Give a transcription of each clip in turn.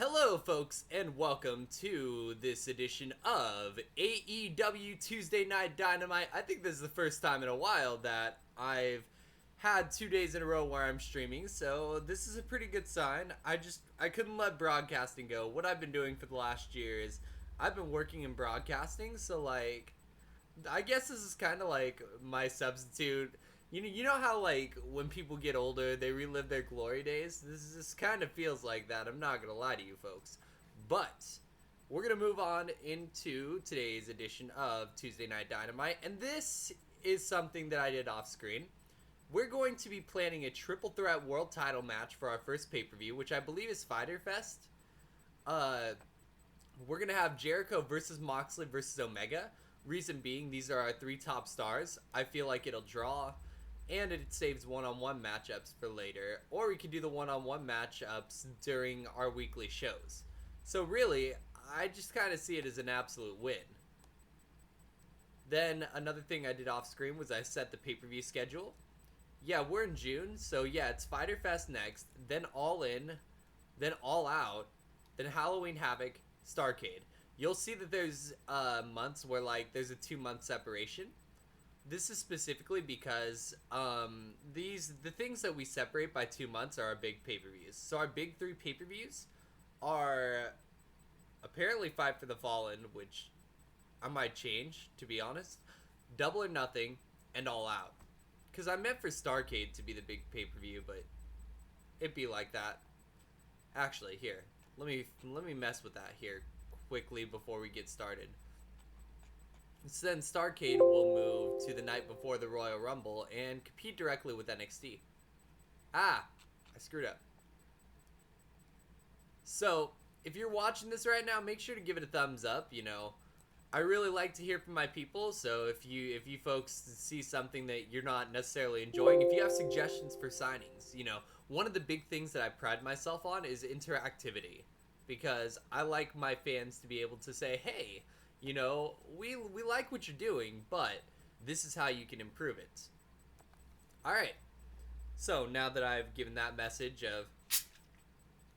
Hello, folks, and welcome to this edition of AEW Tuesday Night Dynamite. I think this is the first time in a while that I've had 2 days in a row where I'm streaming, so this is a pretty good sign. I couldn't let broadcasting go. What I've been doing for the last year is I've been working in broadcasting, so I guess this is kind of like my substitute. You know how like when people get older, they relive their glory days. This kind of feels like that. I'm not gonna lie to you, folks. But we're gonna move on into today's edition of Tuesday Night Dynamite, and this is something that I did off screen. We're going to be planning a triple threat world title match for our first pay per view, which I believe is Fyter Fest. We're gonna have Jericho versus Moxley versus Omega. Reason being, these are our three top stars. I feel like it'll draw, and it saves one-on-one matchups for later. Or we could do the one-on-one matchups during our weekly shows. So really, I just kind of see it as an absolute win. Then another thing I did off screen was I set the pay-per-view schedule. Yeah, we're in June, so yeah, it's Fyter Fest next, then All In, then All Out, then Halloween Havoc, Starrcade. You'll see that there's months where like there's a 2-month separation. This is specifically because the things that we separate by 2 months are our big pay-per-views. So our big 3 pay-per-views are apparently Fight for the Fallen, which I might change, to be honest, Double or Nothing, and All Out. Because I meant for Starrcade to be the big pay-per-view, but it'd be like that. Actually, here, let me mess with that here quickly before we get started. So then Starrcade will move to the night before the Royal Rumble and compete directly with NXT. I screwed up. So, if you're watching this right now, make sure to give it a thumbs up. I really like to hear from my people, so if you folks see something that you're not necessarily enjoying, if you have suggestions for signings, one of the big things that I pride myself on is interactivity, because I like my fans to be able to say, hey, we like what you're doing, but this is how you can improve it. Alright, so now that I've given that message of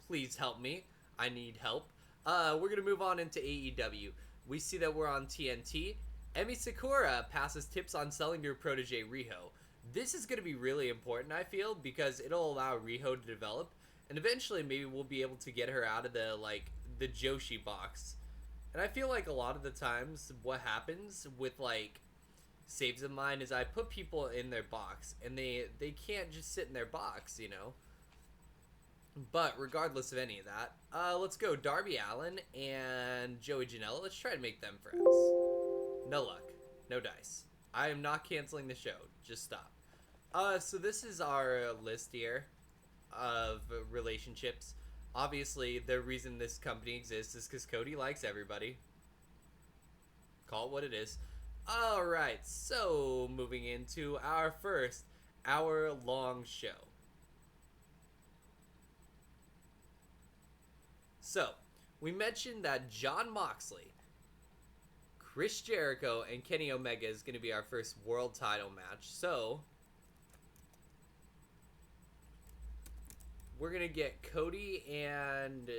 please help me, I need help, we're going to move on into AEW. We see that we're on TNT. Emi Sakura passes tips on selling to her protege Riho. This is going to be really important, I feel, because it'll allow Riho to develop, and eventually maybe we'll be able to get her out of the Joshi box. And I feel like a lot of the times what happens with saves of mine is I put people in their box, and they can't just sit in their box, But regardless of any of that, let's go Darby Allin and Joey Janela. Let's try to make them friends. No luck. No dice. I am not canceling the show. Just stop. So this is our list here of relationships. Obviously, the reason this company exists is because Cody likes everybody. Call it what it is. Alright, so moving into our first hour-long show. So, we mentioned that Jon Moxley, Chris Jericho, and Kenny Omega is going to be our first world title match. So, we're going to get Cody and...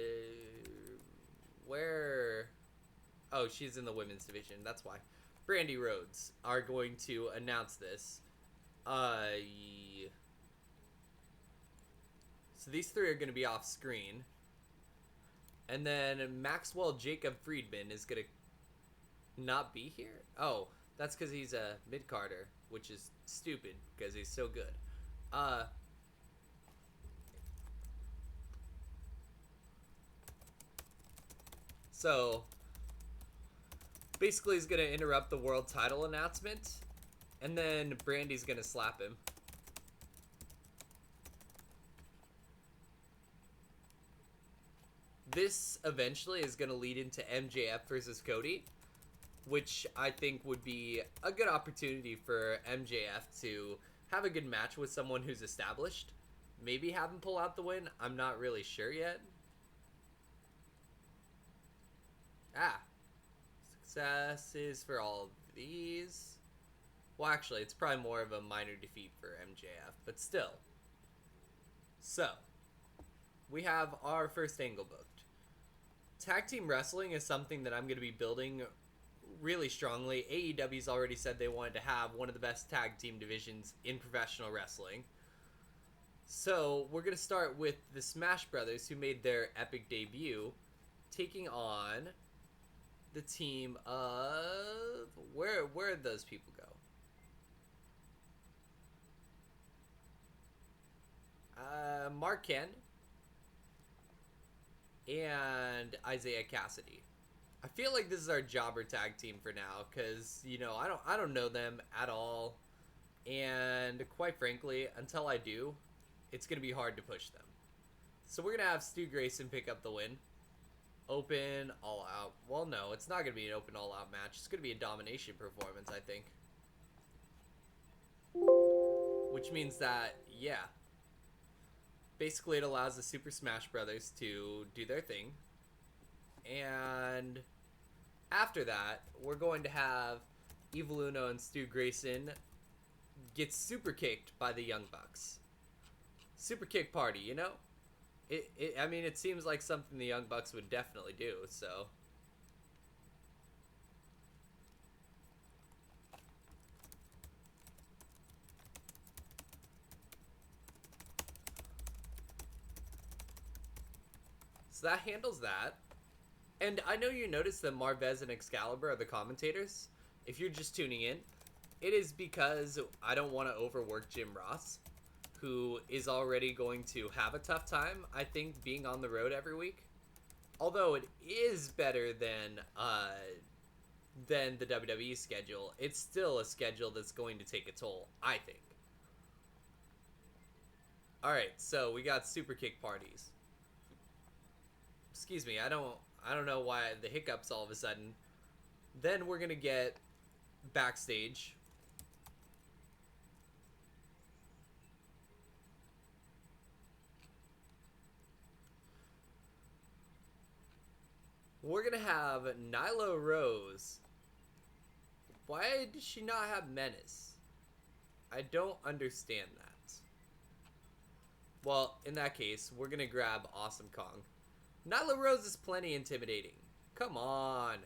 where... Oh, she's in the women's division. That's why. Brandy Rhodes are going to announce this. So these three are going to be off screen. And then Maxwell Jacob Friedman is going to not be here? Oh, that's because he's a mid-carder, which is stupid because he's so good. So, basically he's going to interrupt the world title announcement, and then Brandy's going to slap him. This eventually is going to lead into MJF versus Cody, which I think would be a good opportunity for MJF to have a good match with someone who's established. Maybe have him pull out the win. I'm not really sure yet. Successes for all of these. Well, actually, it's probably more of a minor defeat for MJF, but still. So, we have our first angle booked. Tag team wrestling is something that I'm going to be building really strongly. AEW's already said they wanted to have one of the best tag team divisions in professional wrestling. So we're going to start with the Smash Brothers, who made their epic debut, taking on the team of... Where'd those people go? Mark Kent and Isaiah Cassidy. I feel like this is our jobber tag team for now, because I don't know them at all, and quite frankly, until I do, it's gonna be hard to push them. So we're gonna have Stu Grayson pick up the win. Open all out. Well, no, it's not gonna be an open all out match. It's gonna be a domination performance, I think. Which means that, yeah, basically it allows the Super Smash Brothers to do their thing, and after that, we're going to have Evil Uno and Stu Grayson get super kicked by the Young Bucks. Super kick party, you know? I mean, it seems like something the Young Bucks would definitely do, so. So that handles that. And I know you noticed that Marvez and Excalibur are the commentators. If you're just tuning in, it is because I don't want to overwork Jim Ross, who is already going to have a tough time, I think, being on the road every week. Although it is better than the WWE schedule, it's still a schedule that's going to take a toll, I think. Alright, so we got super kick parties. Excuse me, I don't know why the hiccups all of a sudden. Then we're gonna get backstage. We're gonna have Nyla Rose. Why does she not have Menace? I don't understand that. Well, in that case, we're gonna grab Awesome Kong. Nyla Rose is plenty intimidating. Come on.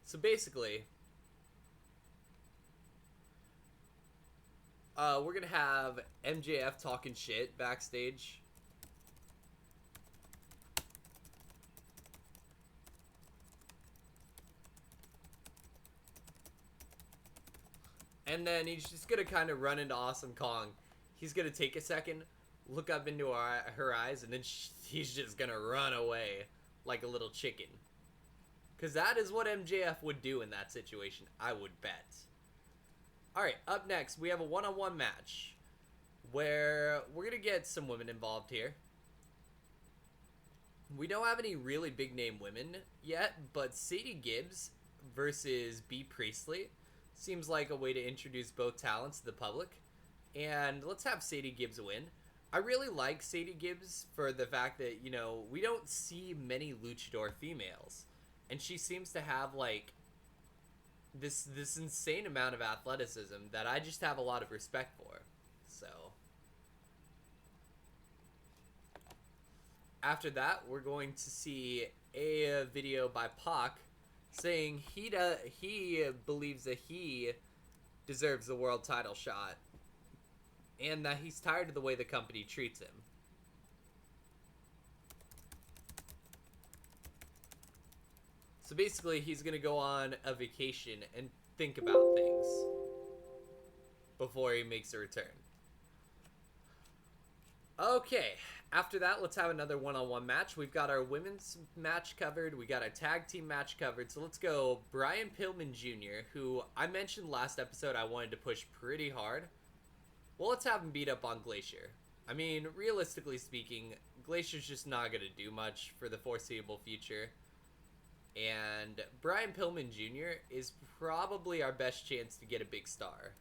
So basically, we're gonna have MJF talking shit backstage. And then he's just gonna kind of run into Awesome Kong. He's gonna take a second, look up into her eyes, and then he's just gonna run away like a little chicken. Because that is what MJF would do in that situation, I would bet. Alright, up next, we have a one-on-one match where we're going to get some women involved here. We don't have any really big-name women yet, but Sadie Gibbs versus Bea Priestley seems like a way to introduce both talents to the public. And let's have Sadie Gibbs win. I really like Sadie Gibbs for the fact that, we don't see many luchador females. And she seems to have, like, this insane amount of athleticism that I just have a lot of respect for. So after that, we're going to see a video by Pac saying he believes that he deserves the world title shot and that he's tired of the way the company treats him. So basically, he's going to go on a vacation and think about things before he makes a return. Okay, after that, let's have another one-on-one match. We've got our women's match covered. We got our tag team match covered. So let's go Brian Pillman Jr., who I mentioned last episode I wanted to push pretty hard. Well, let's have him beat up on Glacier. I mean, realistically speaking, Glacier's just not going to do much for the foreseeable future. And Brian Pillman Jr. is probably our best chance to get a big star.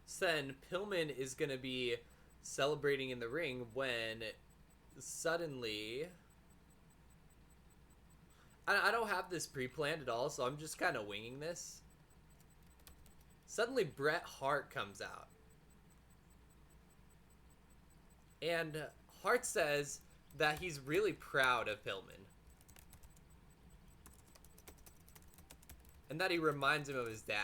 So then Pillman is going to be celebrating in the ring when suddenly... I don't have this pre-planned at all, so I'm just kind of winging this. Suddenly, Bret Hart comes out. And Hart says that he's really proud of Pillman. And that he reminds him of his dad.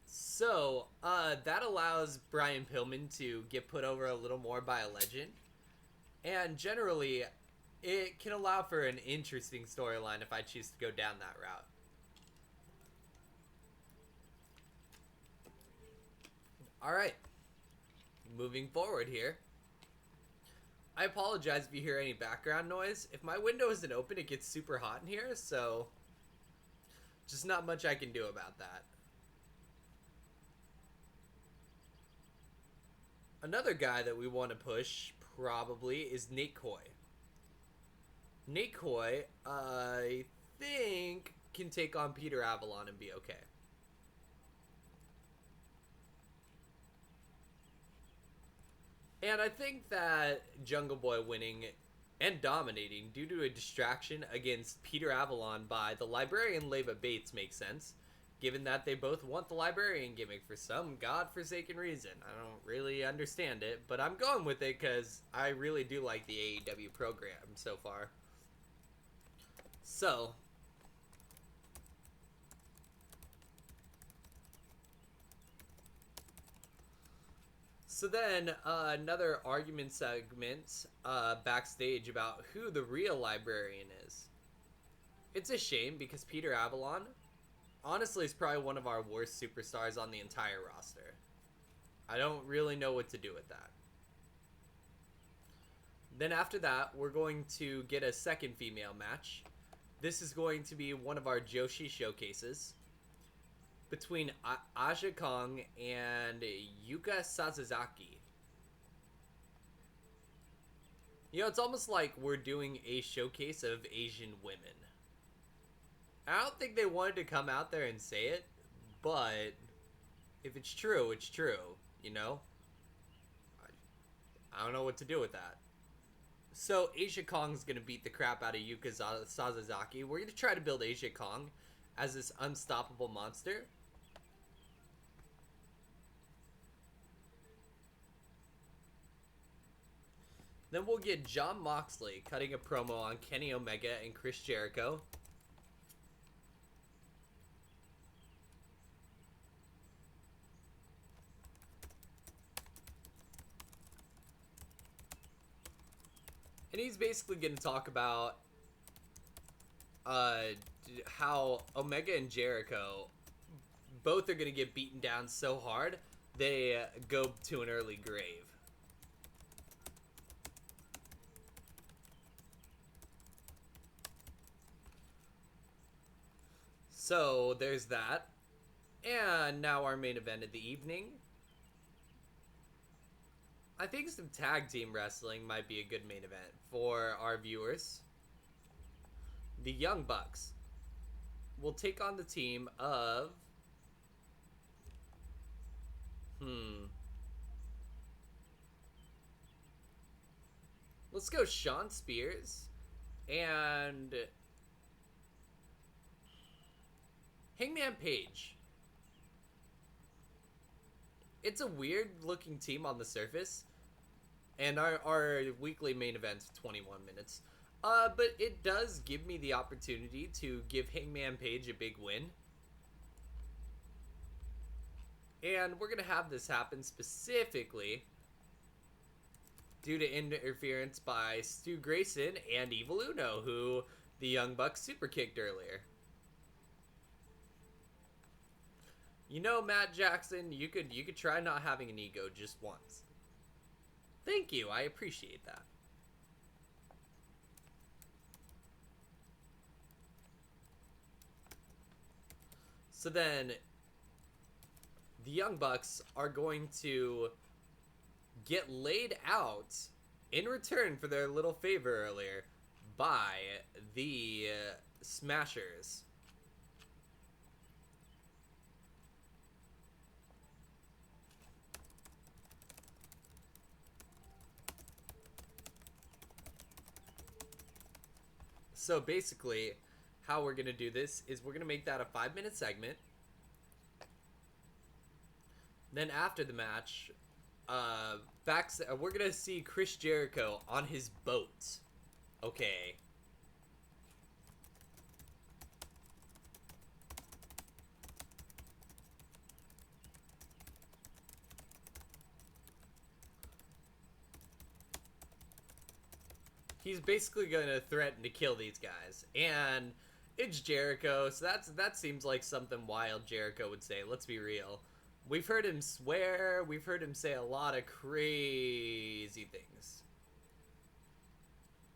So, that allows Brian Pillman to get put over a little more by a legend. And generally, it can allow for an interesting storyline if I choose to go down that route. Alright. Moving forward here. I apologize if you hear any background noise. If my window isn't open, it gets super hot in here, so just not much I can do about that. Another guy that we want to push, probably, is Nate Coy. Nate Coy, I think, can take on Peter Avalon and be okay. And I think that Jungle Boy winning and dominating due to a distraction against Peter Avalon by the librarian Leva Bates makes sense, given that they both want the librarian gimmick for some godforsaken reason. I don't really understand it, but I'm going with it because I really do like the AEW program so far. So then, another argument segment backstage about who the real librarian is. It's a shame because Peter Avalon, honestly, is probably one of our worst superstars on the entire roster. I don't really know what to do with that. Then after that, we're going to get a second female match. This is going to be one of our Joshi showcases between Aja Kong and Yuka Sasazaki. You know, it's almost like we're doing a showcase of Asian women. I don't think they wanted to come out there and say it, but if it's true, it's true, you know? I don't know what to do with that. So, Aja Kong's gonna beat the crap out of Yuka Sasazaki. We're gonna try to build Aja Kong as this unstoppable monster. Then we'll get Jon Moxley cutting a promo on Kenny Omega and Chris Jericho. And he's basically going to talk about how Omega and Jericho both are going to get beaten down so hard they go to an early grave. So there's that. And now our main event of the evening. I think some tag team wrestling might be a good main event for our viewers. The Young Bucks will take on the team of... Let's go Shawn Spears and Hangman Page. It's a weird looking team on the surface. And our weekly main event's 21 minutes. But it does give me the opportunity to give Hangman Page a big win. And we're going to have this happen specifically due to interference by Stu Grayson and Evil Uno, who the Young Bucks super kicked earlier. You know, Matt Jackson, you could try not having an ego just once. Thank you, I appreciate that. So then, the Young Bucks are going to get laid out in return for their little favor earlier by the Smashers. So basically, how we're gonna do this is we're gonna make that a 5-minute segment. Then after the match, we're gonna see Chris Jericho on his boat. Okay. He's basically gonna threaten to kill these guys, and it's Jericho, so that seems like something wild Jericho would say. Let's be real. We've heard him swear. We've heard him say a lot of crazy things.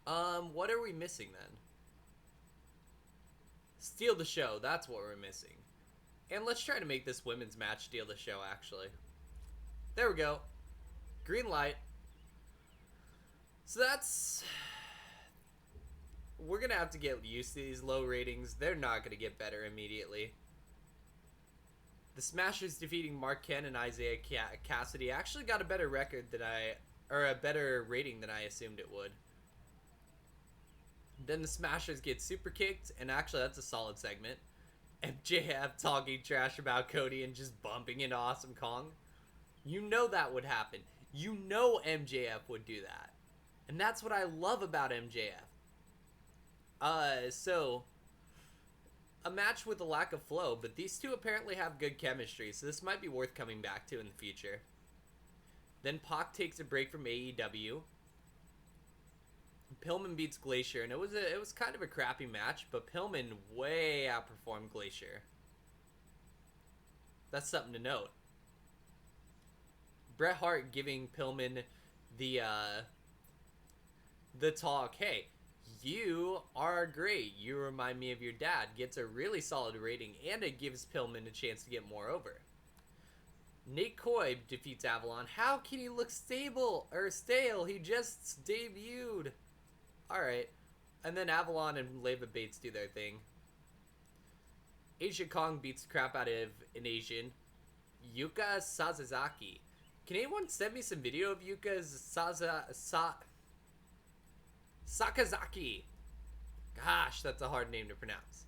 What are we missing then? Steal the show. That's what we're missing. And let's try to make this women's match steal the show, actually. There we go. Green light. So that's... We're going to have to get used to these low ratings. They're not going to get better immediately. The Smashers defeating Mark Kent and Isaiah Cassidy actually got a better record than a better rating than I assumed it would. Then the Smashers get super kicked, and actually that's a solid segment. MJF talking trash about Cody and just bumping into Awesome Kong. You know that would happen. You know MJF would do that. And that's what I love about MJF. So, a match with a lack of flow, but these two apparently have good chemistry, so this might be worth coming back to in the future. Then Pac takes a break from AEW. Pillman beats Glacier, and it was kind of a crappy match, but Pillman way outperformed Glacier. That's something to note. Bret Hart giving Pillman the talk, hey, you are great. You remind me of your dad. Gets a really solid rating, and it gives Pillman a chance to get more over. Nate Coy defeats Avalon. How can he look stale? He just debuted. Alright. And then Avalon and Leva Bates do their thing. Asia Kong beats the crap out of an Asian. Yuka Sasazaki. Can anyone send me some video of Yuka's Sakazaki? Gosh, that's a hard name to pronounce.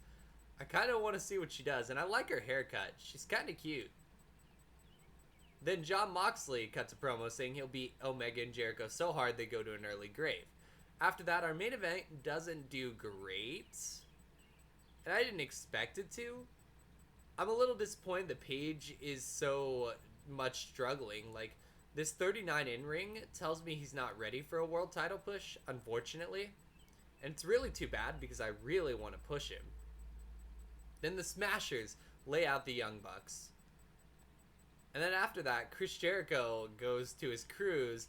I kind of want to see what she does, and I like her haircut. She's kind of cute. Then Jon Moxley cuts a promo saying he'll beat Omega and Jericho so hard they go to an early grave. After that, our main event doesn't do great, and I didn't expect it to. I'm a little disappointed that Paige is so much struggling. Like, this 39 in-ring tells me he's not ready for a world title push, unfortunately. And it's really too bad because I really want to push him. Then the Smashers lay out the Young Bucks. And then after that, Chris Jericho goes to his cruise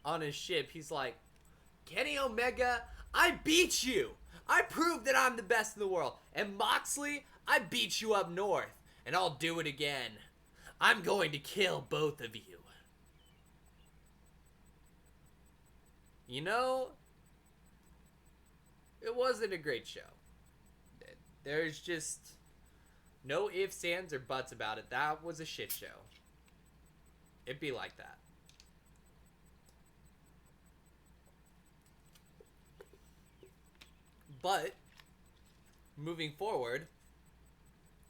on his ship. He's like, Kenny Omega, I beat you. I proved that I'm the best in the world. And Moxley, I beat you up north. And I'll do it again. I'm going to kill both of you. You know, it wasn't a great show. There's just no ifs, ands, or buts about it. That was a shit show. It'd be like that. But, moving forward,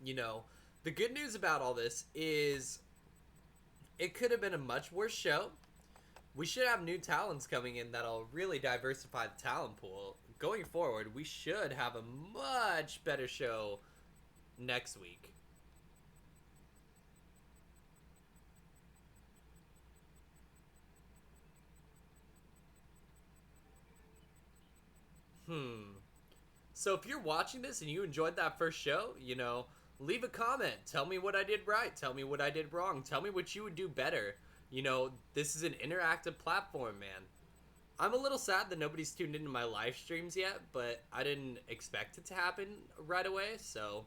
you know, the good news about all this is it could have been a much worse show. We should have new talents coming in that'll really diversify the talent pool. Going forward, we should have a much better show next week. So if you're watching this and you enjoyed that first show, you know, leave a comment. Tell me what I did right. Tell me what I did wrong. Tell me what you would do better. You know, this is an interactive platform, man. I'm a little sad that nobody's tuned into my live streams yet, but I didn't expect it to happen right away, so...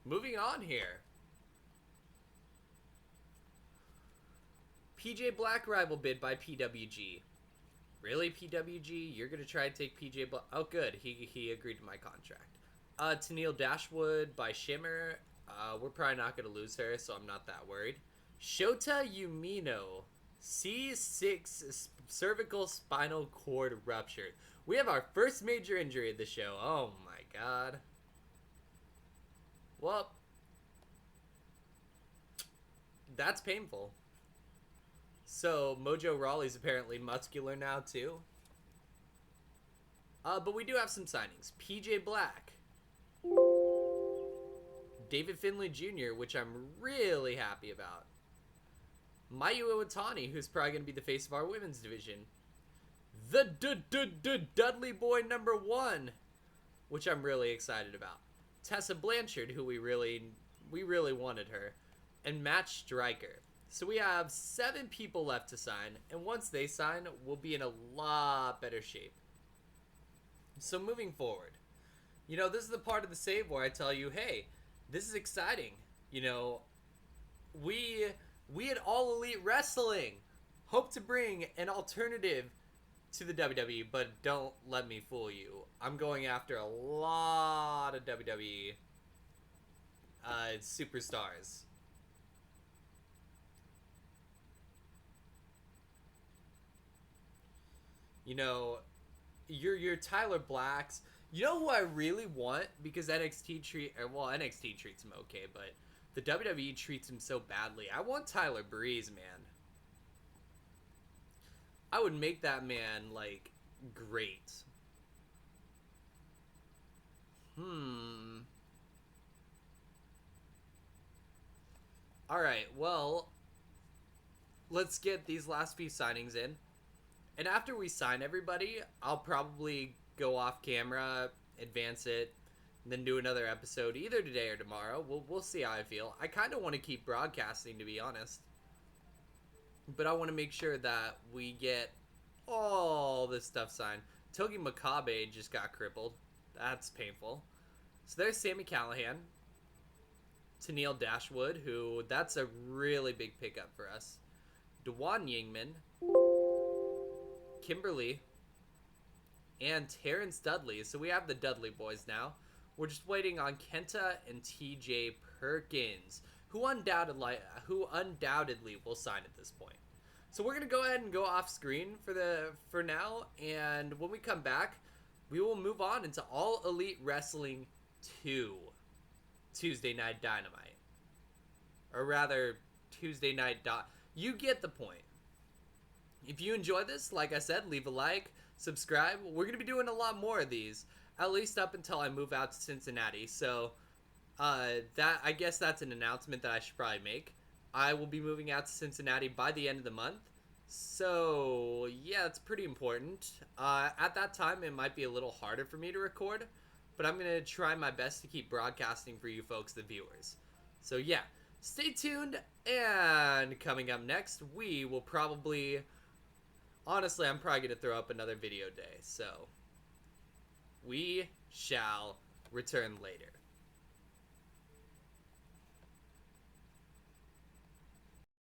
Moving on here. PJ Black rival bid by PWG. Really, PWG? You're going to try to take PJ Black? Oh, good. He agreed to my contract. Tennille Dashwood by Shimmer. We're probably not going to lose her, so I'm not that worried. Shota Umino C6 cervical spinal cord ruptured. We have our first major injury of the show. Oh my god. Well, that's painful. So, Mojo Rawley's apparently muscular now, too. But we do have some signings. PJ Black. David Finlay Jr., which I'm really happy about. Mayu Iwatani, who's probably going to be the face of our women's division. The Dudley Boy #1, which I'm really excited about. Tessa Blanchard, who we really wanted her. And Matt Stryker. So we have 7 people left to sign, and once they sign, we'll be in a lot better shape. So moving forward, you know, this is the part of the save where I tell you, hey, this is exciting. You know, we at All Elite Wrestling hope to bring an alternative to the WWE, but don't let me fool you. I'm going after a lot of WWE superstars. You know, your Tyler Blacks. You know who I really want, because NXT treats him okay, but the WWE treats him so badly. I want Tyler Breeze, man. I would make that man like great. All right, well, let's get these last few signings in. And after we sign everybody, I'll probably go off camera, advance it, and then do another episode either today or tomorrow. We'll see how I feel. I kind of want to keep broadcasting, to be honest. But I want to make sure that we get all this stuff signed. Togi Makabe just got crippled. That's painful. So there's Sami Callihan. Tennille Dashwood, who, that's a really big pickup for us. Dewan Yingman. Kimberly, and Terrence Dudley. So we have the Dudley boys now. We're just waiting on Kenta and TJ Perkins, who undoubtedly will sign at this point. So we're gonna go ahead and go off screen for now, and when we come back, we will move on into All Elite Wrestling 2, Tuesday Night Dynamite, or rather Tuesday Night. You get the point. If you enjoy this, like I said, leave a like, subscribe. We're going to be doing a lot more of these, at least up until I move out to Cincinnati. So, I guess that's an announcement that I should probably make. I will be moving out to Cincinnati by the end of the month. So, yeah, it's pretty important. At that time, it might be a little harder for me to record, but I'm going to try my best to keep broadcasting for you folks, the viewers. So, yeah, stay tuned, and coming up next, we will probably... Honestly, I'm probably going to throw up another video day, so we shall return later.